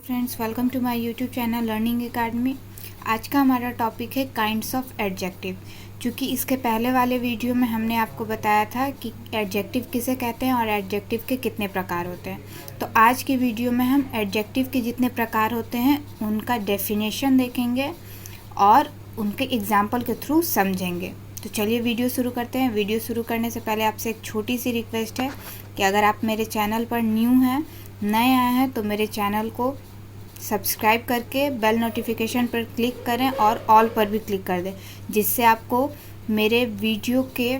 Friends, welcome to my YouTube channel learning academy. आज का हमारा टॉपिक है काइंड्स ऑफ एडजेक्टिव। क्योंकि इसके पहले वाले वीडियो में हमने आपको बताया था कि एडजेक्टिव किसे कहते हैं और एडजेक्टिव के कितने प्रकार होते हैं। तो आज की वीडियो में हम एडजेक्टिव के जितने प्रकार होते हैं उनका डेफिनेशन देखेंगे और उनके एग्जाम्पल के थ्रू समझेंगे। तो चलिए वीडियो शुरू करते हैं। वीडियो शुरू करने से पहले आपसे एक छोटी सी रिक्वेस्ट है कि अगर आप मेरे चैनल पर न्यू हैं, नए आए हैं, तो मेरे चैनल को सब्सक्राइब करके बेल नोटिफिकेशन पर क्लिक करें और ऑल पर भी क्लिक कर दें, जिससे आपको मेरे वीडियो के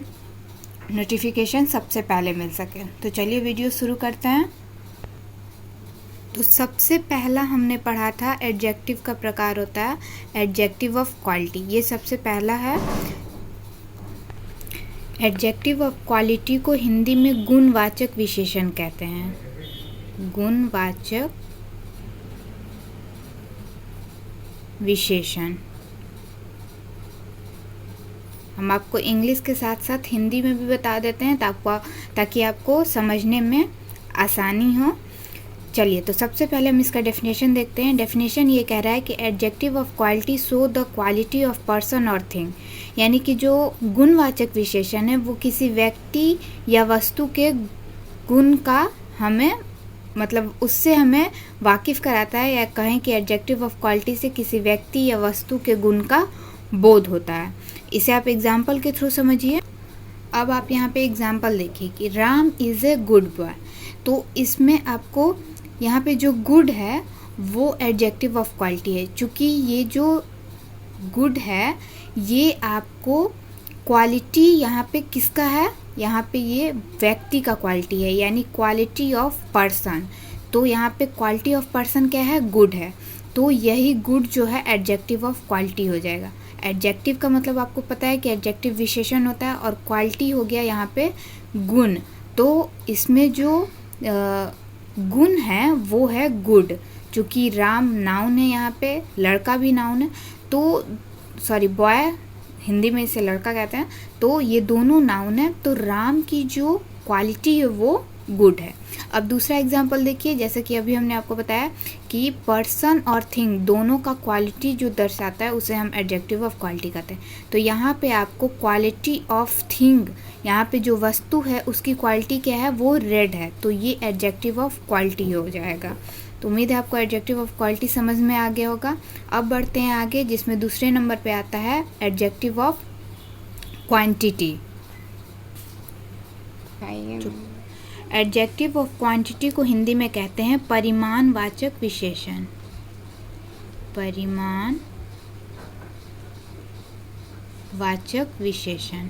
नोटिफिकेशन सबसे पहले मिल सके। तो चलिए वीडियो शुरू करते हैं। तो सबसे पहला हमने पढ़ा था एडजेक्टिव का प्रकार होता है एडजेक्टिव ऑफ क्वालिटी। ये सबसे पहला है। एडजेक्टिव ऑफ क्वालिटी को हिंदी में गुणवाचक विशेषण कहते हैं। गुणवाचक विशेषण। हम आपको इंग्लिश के साथ साथ हिंदी में भी बता देते हैं ताकि आपको समझने में आसानी हो। चलिए, तो सबसे पहले हम इसका डेफिनेशन देखते हैं। डेफिनेशन ये कह रहा है कि adjective of quality show the quality of person और थिंग। यानी कि जो गुणवाचक विशेषण है वो किसी व्यक्ति या वस्तु के गुण का हमें उससे हमें वाकिफ़ कराता है, या कहें कि एडजेक्टिव ऑफ क्वालिटी से किसी व्यक्ति या वस्तु के गुण का बोध होता है। इसे आप एग्जाम्पल के थ्रू समझिए। अब आप यहाँ पे एग्जाम्पल देखिए कि Ram is a good boy. तो इसमें आपको यहाँ पे जो गुड है वो एडजेक्टिव ऑफ क्वालिटी है। चूँकि ये जो गुड है ये आपको क्वालिटी यहाँ पे किसका है, यहाँ पे ये व्यक्ति का क्वालिटी है, यानी क्वालिटी ऑफ पर्सन। तो यहाँ पे क्वालिटी ऑफ पर्सन क्या है, गुड है। तो यही गुड जो है एडजेक्टिव ऑफ क्वालिटी हो जाएगा। एडजेक्टिव का मतलब आपको पता है कि एडजेक्टिव विशेषण होता है और क्वालिटी हो गया यहाँ पे गुण। तो इसमें जो गुण है वो है गुड। चूँकि राम नाउन है, यहाँ पे लड़का भी नाउन है, तो बॉय हिंदी में इसे लड़का कहते हैं, तो ये दोनों नाउन है। तो राम की जो क्वालिटी है वो गुड है। अब दूसरा एग्जांपल देखिए, जैसे कि अभी हमने आपको बताया कि पर्सन और थिंग दोनों का क्वालिटी जो दर्शाता है उसे हम एडजेक्टिव ऑफ क्वालिटी कहते हैं। तो यहाँ पे आपको क्वालिटी ऑफ थिंग, यहाँ पे जो वस्तु है उसकी क्वालिटी क्या है, वो रेड है। तो ये एडजेक्टिव ऑफ क्वालिटी हो जाएगा। तो उम्मीद है आपको एडजेक्टिव ऑफ क्वालिटी समझ में आ गया होगा। अब बढ़ते हैं आगे, जिसमें दूसरे नंबर पे आता है adjective of quantity. Adjective of quantity को हिंदी में कहते हैं परिमाणवाचक विशेषण। परिमाणवाचक विशेषण।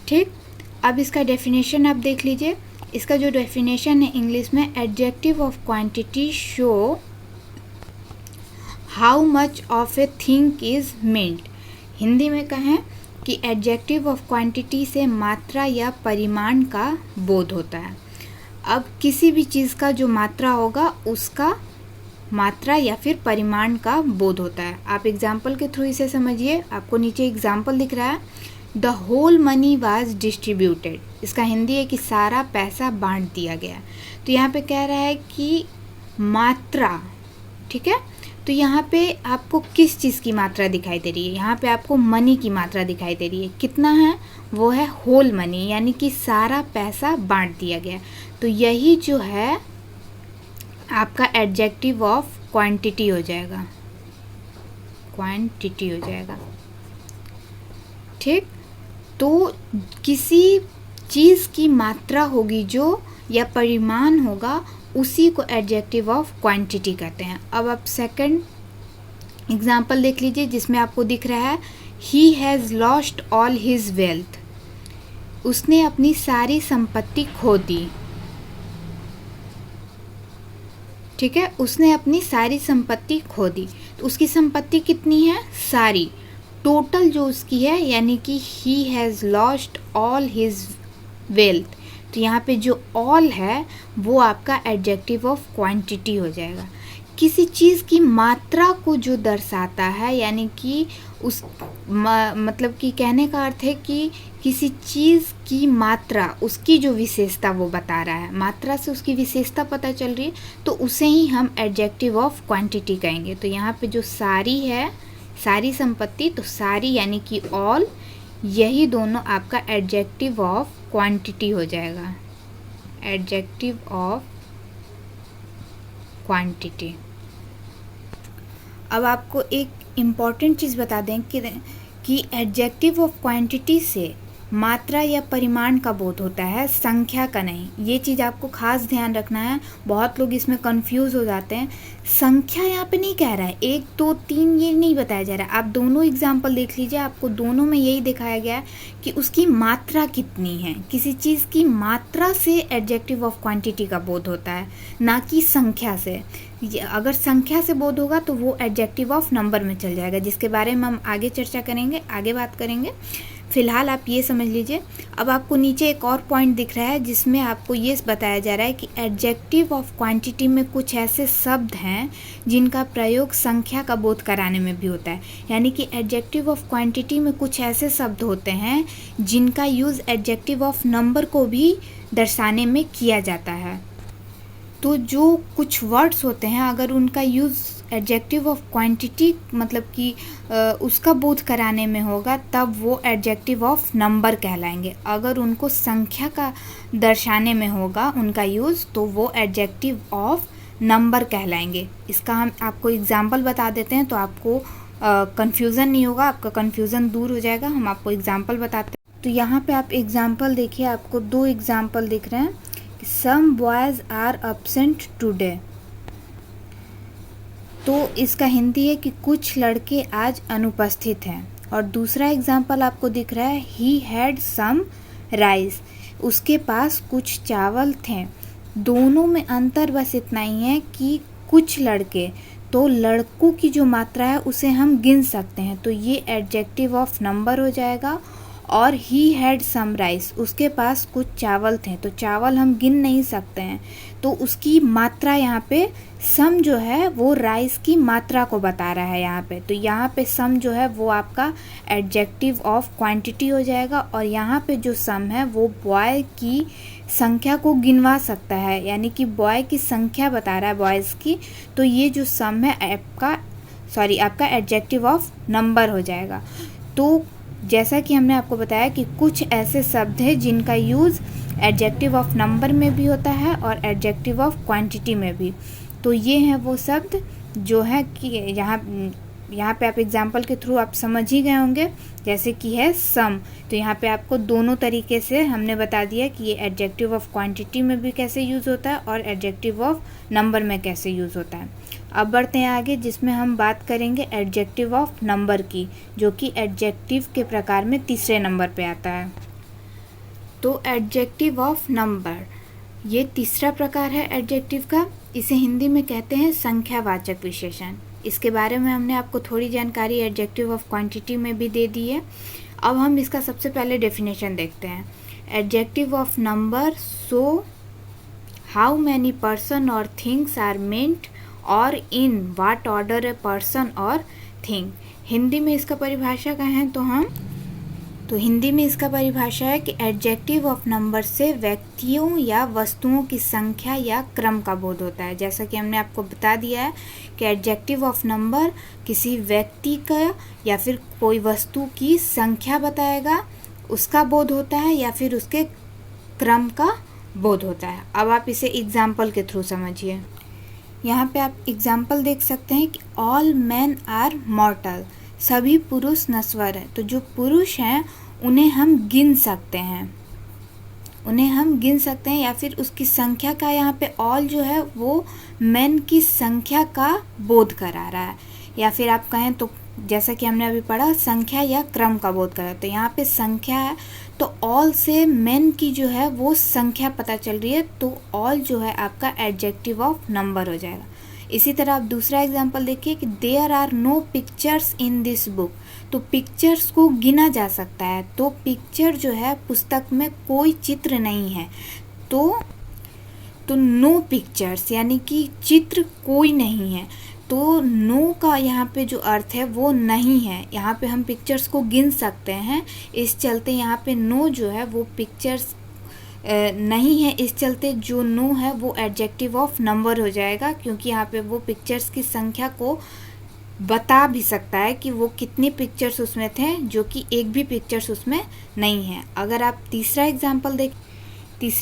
ठीक, अब इसका डेफिनेशन आप देख लीजिए। इसका जो डेफिनेशन है इंग्लिश में, adjective of quantity show how much of a thing is meant. Hindi में कहें कि एडजेक्टिव ऑफ क्वांटिटी से मात्रा या परिमाण का बोध होता है। अब किसी भी चीज़ का जो मात्रा होगा उसका मात्रा या फिर परिमाण का बोध होता है। आप एग्जाम्पल के थ्रू इसे समझिए। आपको नीचे एग्जाम्पल दिख रहा है, the whole money was distributed. इसका हिंदी है कि सारा पैसा बांट दिया गया। तो यहाँ पे कह रहा है कि मात्रा, ठीक है। तो यहाँ पे आपको किस चीज़ की मात्रा दिखाई दे रही है, यहाँ पे आपको मनी की मात्रा दिखाई दे रही है। कितना है, वो है होल मनी, यानी कि सारा पैसा बांट दिया गया। तो यही जो है आपका एडजेक्टिव ऑफ क्वांटिटी हो जाएगा। क्वांटिटी हो जाएगा, ठीक। तो किसी चीज़ की मात्रा होगी जो, या परिमाण होगा, उसी को एडजेक्टिव ऑफ क्वांटिटी कहते हैं। अब आप सेकंड एग्जाम्पल देख लीजिए, जिसमें आपको दिख रहा है he has lost all his wealth. उसने अपनी सारी संपत्ति खो दी, ठीक है। उसने अपनी सारी संपत्ति खो दी। तो उसकी संपत्ति कितनी है, सारी, टोटल जो उसकी है, यानी कि he has lost all his wealth. तो यहाँ पे जो ऑल है वो आपका एडजेक्टिव ऑफ क्वांटिटी हो जाएगा। किसी चीज़ की मात्रा को जो दर्शाता है, यानी कि उस मतलब कि कहने का अर्थ है कि किसी चीज़ की मात्रा, उसकी जो विशेषता वो बता रहा है, मात्रा से उसकी विशेषता पता चल रही है, तो उसे ही हम एडजेक्टिव ऑफ क्वांटिटी कहेंगे। तो यहाँ पे जो सारी है, सारी संपत्ति, तो सारी यानी कि ऑल, यही दोनों आपका एडजेक्टिव ऑफ क्वांटिटी हो जाएगा, एडजेक्टिव ऑफ क्वांटिटी। अब आपको एक इम्पॉर्टेंट चीज़ बता दें कि एडजेक्टिव ऑफ क्वांटिटी से मात्रा या परिमाण का बोध होता है, संख्या का नहीं। ये चीज़ आपको खास ध्यान रखना है, बहुत लोग इसमें कंफ्यूज हो जाते हैं। संख्या यहाँ पे नहीं कह रहा है, 1 2 3 ये नहीं बताया जा रहा है। आप दोनों एग्जाम्पल देख लीजिए, आपको दोनों में यही दिखाया गया है कि उसकी मात्रा कितनी है। किसी चीज़ की मात्रा से एडजेक्टिव ऑफ क्वांटिटी का बोध होता है, ना कि संख्या से। अगर संख्या से बोध होगा तो वो एडजेक्टिव ऑफ नंबर में चल जाएगा, जिसके बारे में हम आगे चर्चा करेंगे, आगे बात करेंगे। फिलहाल आप ये समझ लीजिए। अब आपको नीचे एक और पॉइंट दिख रहा है जिसमें आपको ये बताया जा रहा है कि एडजेक्टिव ऑफ क्वांटिटी में कुछ ऐसे शब्द हैं जिनका प्रयोग संख्या का बोध कराने में भी होता है। यानी कि एडजेक्टिव ऑफ क्वांटिटी में कुछ ऐसे शब्द होते हैं जिनका यूज़ एडजेक्टिव ऑफ नंबर को भी दर्शाने में किया जाता है। तो जो कुछ वर्ड्स होते हैं, अगर उनका यूज़ एडजेक्टिव ऑफ क्वांटिटी मतलब कि उसका बोध कराने में होगा, तब वो एडजेक्टिव ऑफ नंबर कहलाएंगे। अगर उनको संख्या का दर्शाने में होगा उनका यूज़, तो वो एडजेक्टिव ऑफ नंबर कहलाएंगे। इसका हम आपको एग्जाम्पल बता देते हैं, तो आपको कन्फ्यूज़न नहीं होगा, आपका कन्फ्यूज़न दूर हो जाएगा। हम आपको एग्जाम्पल बताते हैं। तो यहाँ पे आप एग्जाम्पल देखिए, आपको 2 एग्जाम्पल दिख रहे हैं। Some boys are absent today। तो इसका हिंदी है कि कुछ लड़के आज अनुपस्थित हैं। और दूसरा एग्जाम्पल आपको दिख रहा है, he had some rice। उसके पास कुछ चावल थे। दोनों में अंतर बस इतना ही है कि कुछ लड़के, तो लड़कों की जो मात्रा है उसे हम गिन सकते हैं, तो ये एडजेक्टिव ऑफ नंबर हो जाएगा। और ही हैड सम राइस, उसके पास कुछ चावल थे, तो चावल हम गिन नहीं सकते हैं, तो उसकी मात्रा यहाँ पे सम जो है वो राइस की मात्रा को बता रहा है यहाँ पे। तो यहाँ पे सम जो है वो आपका एडजेक्टिव ऑफ क्वांटिटी हो जाएगा। और यहाँ पे जो सम है वो बॉय की संख्या को गिनवा सकता है, यानी कि बॉय की संख्या बता रहा है बॉयज़ की। तो ये जो सम है आपका एडजेक्टिव ऑफ नंबर हो जाएगा। तो जैसा कि हमने आपको बताया कि कुछ ऐसे शब्द हैं जिनका यूज़ एडजेक्टिव ऑफ नंबर में भी होता है और एडजेक्टिव ऑफ क्वांटिटी में भी। तो ये हैं वो शब्द जो है कि यहाँ पे आप एग्जाम्पल के थ्रू आप समझ ही गए होंगे, जैसे कि है सम। तो यहाँ पे आपको दोनों तरीके से हमने बता दिया कि ये एडजेक्टिव ऑफ क्वांटिटी में भी कैसे यूज़ होता है और एडजेक्टिव ऑफ नंबर में कैसे यूज़ होता है। अब बढ़ते हैं आगे, जिसमें हम बात करेंगे एडजेक्टिव ऑफ नंबर की, जो कि एडजेक्टिव के प्रकार में तीसरे नंबर पे आता है। तो एडजेक्टिव ऑफ नंबर ये तीसरा प्रकार है एडजेक्टिव का। इसे हिंदी में कहते हैं संख्यावाचक विशेषण। इसके बारे में हमने आपको थोड़ी जानकारी एडजेक्टिव ऑफ क्वांटिटी में भी दे दी है। अब हम इसका सबसे पहले डेफिनेशन देखते हैं। Adjective of number so how many person और थिंग्स आर मेंट और in what order a person और थिंग। हिंदी में इसका परिभाषा कहें तो हिंदी में इसका परिभाषा है कि एडजेक्टिव ऑफ नंबर से व्यक्तियों या वस्तुओं की संख्या या क्रम का बोध होता है। जैसा कि हमने आपको बता दिया है कि एडजेक्टिव ऑफ नंबर किसी व्यक्ति का या फिर कोई वस्तु की संख्या बताएगा, उसका बोध होता है, या फिर उसके क्रम का बोध होता है। अब आप इसे एग्जाम्पल के थ्रू समझिए। यहाँ पे आप एग्जाम्पल देख सकते हैं कि ऑल मैन आर मॉर्टल, सभी पुरुष नश्वर हैं। तो जो पुरुष हैं उन्हें हम गिन सकते हैं, या फिर उसकी संख्या का यहाँ पे ऑल जो है वो मैन की संख्या का बोध करा रहा है। या फिर आप कहें तो जैसा कि हमने अभी पढ़ा, संख्या या क्रम का बोध करा। तो यहाँ पे संख्या है, तो ऑल से मैन की जो है वो संख्या पता चल रही है, तो ऑल जो है आपका एडजेक्टिव ऑफ नंबर हो जाएगा। इसी तरह आप दूसरा एग्जाम्पल देखिए कि there are no pictures in this book. तो पिक्चर्स को गिना जा सकता है, तो पिक्चर जो है पुस्तक में कोई चित्र नहीं है, तो नो पिक्चर्स यानी कि चित्र कोई नहीं है। तो नो का यहाँ पे जो अर्थ है वो नहीं है। यहाँ पे हम पिक्चर्स को गिन सकते हैं, इस चलते यहाँ पे नो जो है वो पिक्चर्स नहीं है, इस चलते जो नो है वो एडजेक्टिव ऑफ नंबर हो जाएगा, क्योंकि यहाँ पे वो पिक्चर्स की संख्या को बता भी सकता है कि वो कितने पिक्चर्स उसमें थे, जो कि एक भी पिक्चर्स उसमें नहीं है। अगर आप तीसरा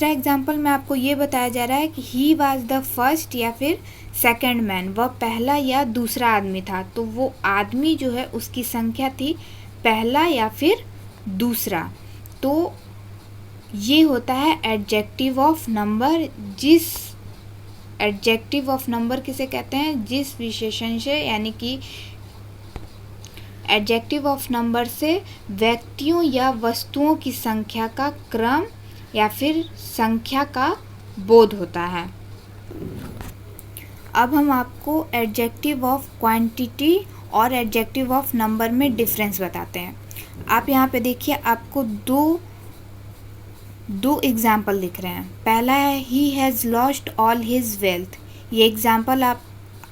एग्जाम्पल में आपको ये बताया जा रहा है कि ही वॉज द फर्स्ट या फिर सेकंड मैन, वह पहला या दूसरा आदमी था, तो वो आदमी जो है उसकी संख्या थी पहला या फिर दूसरा। तो ये होता है adjective of number. Adjective of number किसे कहते हैं? जिस विशेषण से, यानी कि एडजेक्टिव ऑफ नंबर से व्यक्तियों या वस्तुओं की संख्या का क्रम या फिर संख्या का बोध होता है। अब हम आपको एडजेक्टिव ऑफ क्वांटिटी और एडजेक्टिव ऑफ नंबर में डिफरेंस बताते हैं। आप यहाँ पे देखिए, आपको दो एग्जाम्पल लिख रहे हैं। पहला है he has lost all his wealth. ये एग्जाम्पल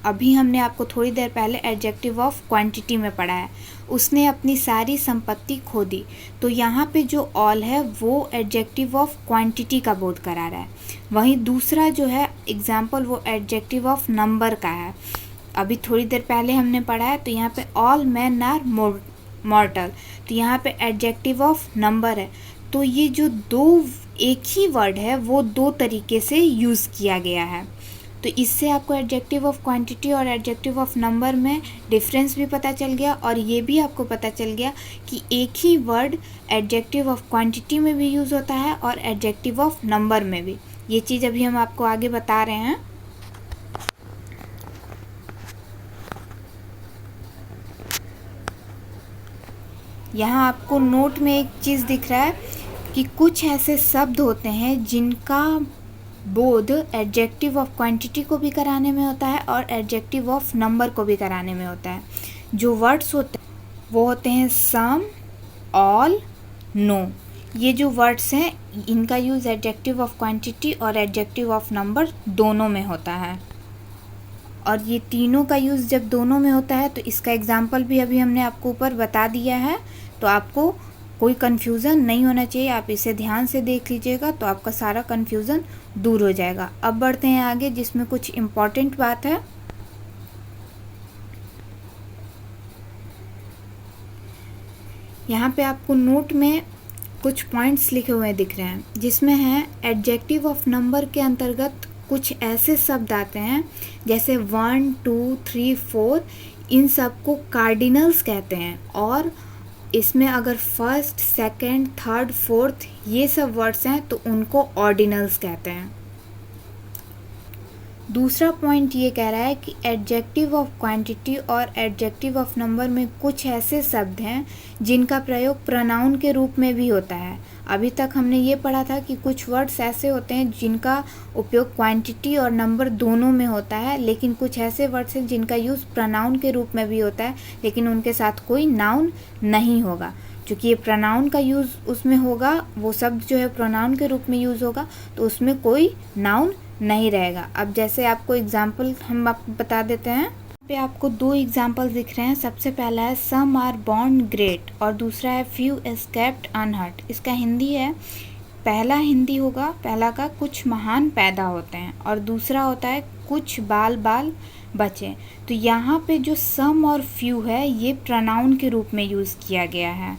अभी हमने आपको थोड़ी देर पहले एडजेक्टिव ऑफ क्वांटिटी में पढ़ा है। उसने अपनी सारी संपत्ति खो दी। तो यहाँ पे जो ऑल है वो एडजेक्टिव ऑफ क्वांटिटी का बोध करा रहा है। वहीं दूसरा जो है एग्जाम्पल वो एडजेक्टिव ऑफ नंबर का है। अभी थोड़ी देर पहले हमने पढ़ा है, तो यहाँ पे ऑल मैन आर मॉर्टल, तो यहाँ पे एडजेक्टिव ऑफ नंबर है। तो ये जो दो एक ही वर्ड है वो दो तरीके से यूज़ किया गया है। तो इससे आपको एडजेक्टिव ऑफ क्वांटिटी और एडजेक्टिव ऑफ नंबर में डिफरेंस भी पता चल गया, और ये भी आपको पता चल गया कि एक ही वर्ड एडजेक्टिव ऑफ क्वांटिटी में भी यूज़ होता है और एडजेक्टिव ऑफ नंबर में भी। ये चीज़ अभी हम आपको आगे बता रहे हैं। यहाँ आपको नोट में एक चीज़ दिख रहा है कि कुछ ऐसे शब्द होते हैं जिनका बोध एडजेक्टिव ऑफ क्वांटिटी को भी कराने में होता है और एडजेक्टिव ऑफ नंबर को भी कराने में होता है। जो वर्ड्स होते हैं वो होते हैं सम, ऑल, नो। ये जो वर्ड्स हैं इनका यूज़ एडजेक्टिव ऑफ क्वांटिटी और एडजेक्टिव ऑफ नंबर दोनों में होता है। और ये तीनों का यूज़ जब दोनों में होता है तो इसका एग्जाम्पल भी अभी हमने आपको ऊपर बता दिया है, तो आपको कोई कन्फ्यूज़न नहीं होना चाहिए। आप इसे ध्यान से देख लीजिएगा तो आपका सारा कन्फ्यूज़न दूर हो जाएगा। अब बढ़ते हैं आगे, जिसमें कुछ इम्पॉर्टेंट बात है। यहाँ पे आपको नोट में कुछ पॉइंट्स लिखे हुए दिख रहे हैं, जिसमें है एडजेक्टिव ऑफ नंबर के अंतर्गत कुछ ऐसे शब्द आते हैं जैसे 1, 2, 3, 4, इन सब को कार्डिनल्स कहते हैं। और इसमें अगर फर्स्ट, सेकंड, थर्ड, फोर्थ ये सब वर्ड्स हैं तो उनको ऑर्डिनल्स कहते हैं। दूसरा पॉइंट ये कह रहा है कि एडजेक्टिव ऑफ क्वांटिटी और एडजेक्टिव ऑफ नंबर में कुछ ऐसे शब्द हैं जिनका प्रयोग प्रोनाउन के रूप में भी होता है। अभी तक हमने ये पढ़ा था कि कुछ वर्ड्स ऐसे होते हैं जिनका उपयोग क्वांटिटी और नंबर दोनों में होता है, लेकिन कुछ ऐसे वर्ड्स हैं जिनका यूज़ प्रोनाउन के रूप में भी होता है, लेकिन उनके साथ कोई नाउन नहीं होगा। क्योंकि ये प्रोनाउन का यूज़ उसमें होगा, वो शब्द जो है प्रोनाउन के रूप में यूज़ होगा, तो उसमें कोई नाउन नहीं रहेगा। अब जैसे आपको एग्जाम्पल हम आपको बता देते हैं। पे आपको दो एग्जाम्पल दिख रहे हैं। सबसे पहला है सम आर बॉर्न ग्रेट और दूसरा है फ्यू एस्केप्ड अनहर्ट। इसका हिंदी है, पहला हिंदी होगा, पहला का कुछ महान पैदा होते हैं और दूसरा होता है कुछ बाल बाल बचे। तो यहाँ पे जो सम और फ्यू है ये प्रोनाउन के रूप में यूज़ किया गया है।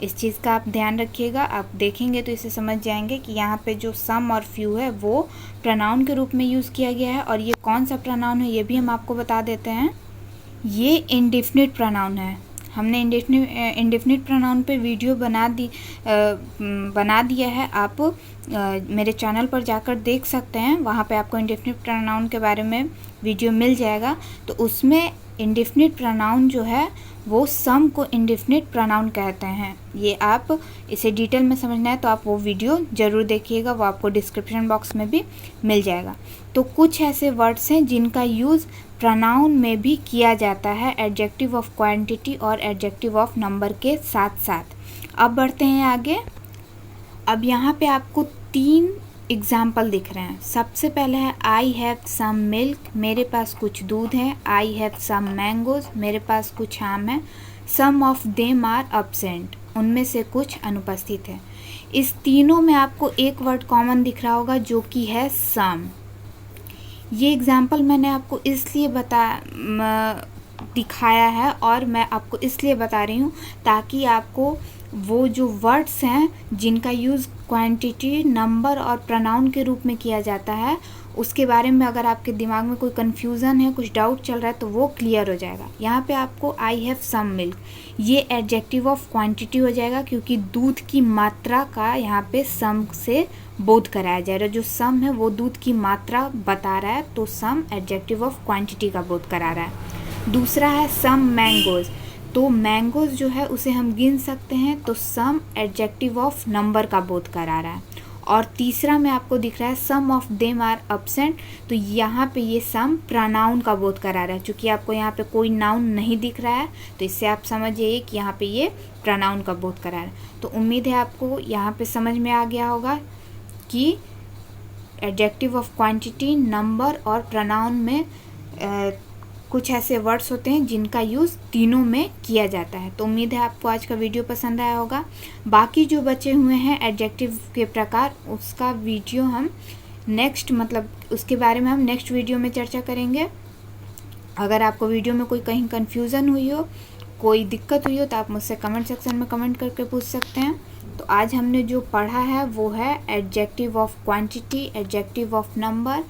इस चीज़ का आप ध्यान रखिएगा, आप देखेंगे तो इसे समझ जाएंगे कि यहाँ पे जो सम और फ्यू है वो प्रोनाउन के रूप में यूज़ किया गया है। और ये कौन सा प्रोनाउन है ये भी हम आपको बता देते हैं। ये इंडेफिनिट प्रोनाउन है। हमने इंडेफिनिट प्रोनाउन पे वीडियो बना दिया है, आप मेरे चैनल पर जाकर देख सकते हैं, वहाँ पे आपको इंडेफिनिट प्रोनाउन के बारे में वीडियो मिल जाएगा। तो उसमें इंडेफिनिट प्रोनाउन जो है वो सम को इंडेफिनिट प्रोनाउन कहते हैं। ये आप इसे डिटेल में समझना है तो आप वो वीडियो ज़रूर देखिएगा, वो आपको डिस्क्रिप्शन बॉक्स में भी मिल जाएगा। तो कुछ ऐसे वर्ड्स हैं जिनका यूज़ प्रोनाउन में भी किया जाता है एडजेक्टिव ऑफ क्वांटिटी और एडजेक्टिव ऑफ नंबर के साथ साथ। अब बढ़ते हैं आगे। अब यहाँ पे आपको 3 एग्जाम्पल दिख रहे हैं। सबसे पहले है आई हैव सम मिल्क, मेरे पास कुछ दूध है। आई हैव सम मैंगोज, मेरे पास कुछ आम है। सम ऑफ देम आर अब्सेंट, उनमें से कुछ अनुपस्थित है। इस तीनों में आपको एक वर्ड कॉमन दिख रहा होगा जो कि है सम। ये एग्जाम्पल मैंने आपको इसलिए दिखाया है और मैं आपको इसलिए बता रही हूँ ताकि आपको वो जो वर्ड्स हैं जिनका यूज़ क्वांटिटी, नंबर और प्रोनाउन के रूप में किया जाता है, उसके बारे में अगर आपके दिमाग में कोई कन्फ्यूज़न है, कुछ डाउट चल रहा है, तो वो क्लियर हो जाएगा। यहाँ पे आपको आई हैव सम मिल्क, ये एडजेक्टिव ऑफ क्वांटिटी हो जाएगा क्योंकि दूध की मात्रा का यहाँ पे सम से बोध कराया जा रहा है। जो सम है वो दूध की मात्रा बता रहा है, तो सम एडजेक्टिव ऑफ क्वांटिटी का बोध करा रहा है। दूसरा है सम मैंगोज, तो मैंगोज जो है उसे हम गिन सकते हैं, तो सम एडजेक्टिव ऑफ नंबर का बोध करा रहा है। और तीसरा में आपको दिख रहा है सम ऑफ देम आर अब्सेंट, तो यहाँ पे ये सम प्रोनाउन का बोध करा रहा है। चूँकि आपको यहाँ पे कोई नाउन नहीं दिख रहा है तो इससे आप समझ जाइए कि यहाँ पे ये प्रोनाउन का बोध करा रहा है। तो उम्मीद है आपको यहाँ पे समझ में आ गया होगा कि एडजेक्टिव ऑफ क्वांटिटी, नंबर और प्रोनाउन में कुछ ऐसे वर्ड्स होते हैं जिनका यूज़ तीनों में किया जाता है। तो उम्मीद है आपको आज का वीडियो पसंद आया होगा। बाकी जो बचे हुए हैं एडजेक्टिव के प्रकार, उसका वीडियो हम उसके बारे में हम नेक्स्ट वीडियो में चर्चा करेंगे। अगर आपको वीडियो में कोई कहीं कन्फ्यूज़न हुई हो, कोई दिक्कत हुई हो, तो आप मुझसे कमेंट सेक्शन में कमेंट करके पूछ सकते हैं। तो आज हमने जो पढ़ा है वो है adjective of quantity, adjective of number,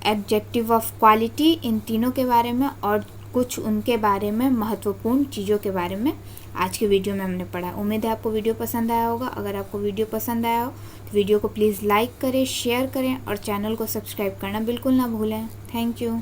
adjective of quality, इन तीनों के बारे में और कुछ उनके बारे में महत्वपूर्ण चीज़ों के बारे में आज के वीडियो में हमने पढ़ा। उम्मीद है आपको वीडियो पसंद आया होगा। अगर आपको वीडियो पसंद आया हो तो वीडियो को प्लीज़ लाइक करें, शेयर करें और चैनल को सब्सक्राइब करना बिल्कुल ना भूलें। Thank you.